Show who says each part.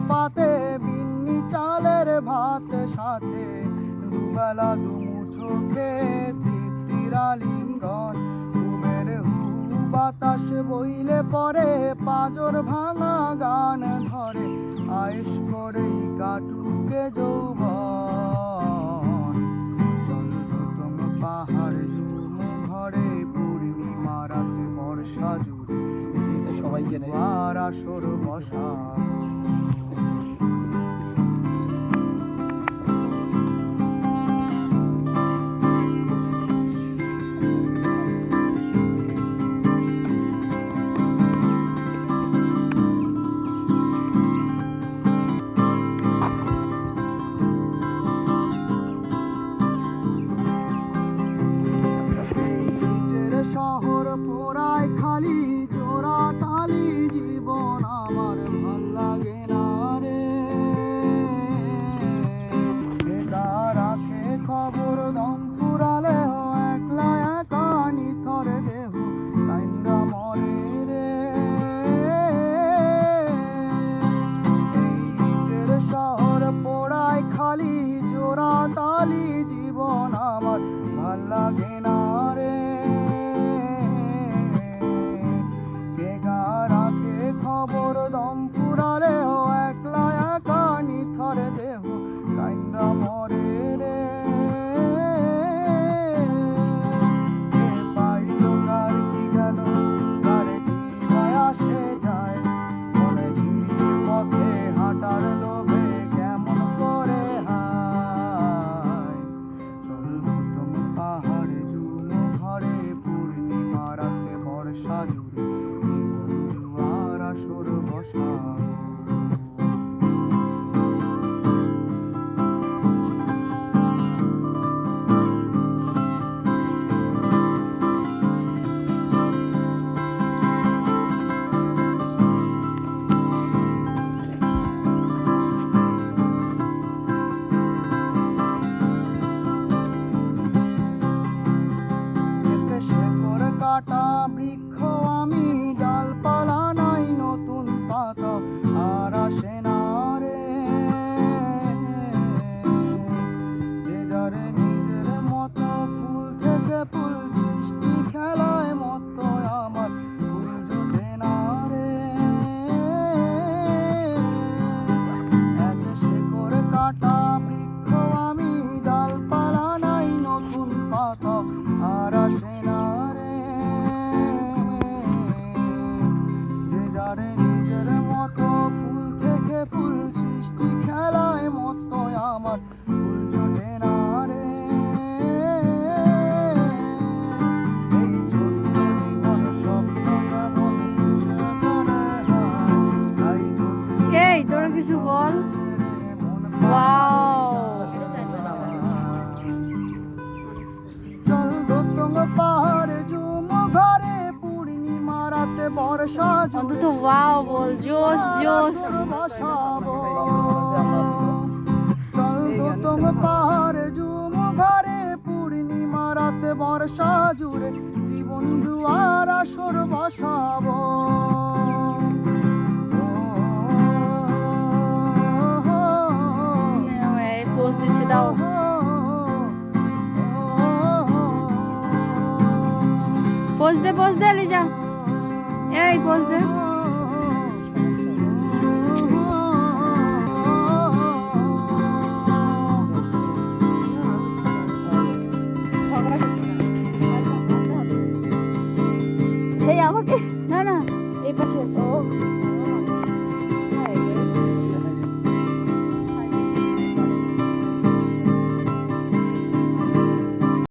Speaker 1: পাতে বিন্নি চালের ভাত সাথে দুবেলা দুমুঠো খেয়ে তৃপ্তির আলিঙ্গন। ঘুমের হু বাতাস বইলে পরে পাঁজর ভাঙা গান ধরে আয়েশ করেই কাটুকে যৌবন। চন্দ্রতম পাহাড় ঝুম ঘরে পূর্ণিমা রাতে বর্ষা জুড়ে সবাইকে আর আসর বসা। শহর পোড়ায় খালি জোড়া তালি জীবন আমার ভাল লাগে না রে। একা রাখে খবর দম ফুরালেও একলা একা নিথর দেহ কাইন্দা মরে রে। ইটের শহর পোড়ায় খালি জোড়া তালি জীবন আমার ভাল লাগে না রে। খবর দম ফুরালেও একলা একা নিথর দেহ কাইন্দা মরে রে। কে পাইল কার কি গেল কার কি আসে যায় মনে ঝিরি পথে হাঁটার লোভে কেমন করে হায়। চলতম পাহাড়ে ঝুম ঘরে পূর্ণিমা রাতে বর্ষা জুড়ে আসর বসা। শেকড় কাটা বৃক্ষ আমি ডালপালা নাই নতুন পাতা আর আসে না রে। যে যারে নিজের মতো ফুল থেকে ফুল সৃষ্টি খেলায় মতো আমার ফুল জোটে না রে। এক শেকড় কাটা বৃক্ষ আমি ডালপালা নাই নতুন পাতা আর আসে না রে। যে যারে নিজের মতো ফুল থেকে ফুল সৃষ্টি খেলায় মতো আমার ফুল জোটে না রে। এই ছোট্ট জীবন স্বপ্ন কেমন কিসে করে হায়।
Speaker 2: এই তোর কিছু বল। ওয়াও
Speaker 1: চন্দ্রতম পাহাড়ে ঝুম ঘরে পূর্ণিমা রাতে বর্ষা
Speaker 2: অন্তত ওয়াও বল। জোস জোস।
Speaker 1: চন্দ্রতম পাহাড়ে ঝুম ঘরে পূর্ণিমা রাতে বর্ষা জুড়ে জীবন দুয়ার আসর বসাবো।
Speaker 2: পোজ দিচ্ছে দাও। পোজ দে লিজা। এই পোজ দে। এই আমাকে না না এই পাশে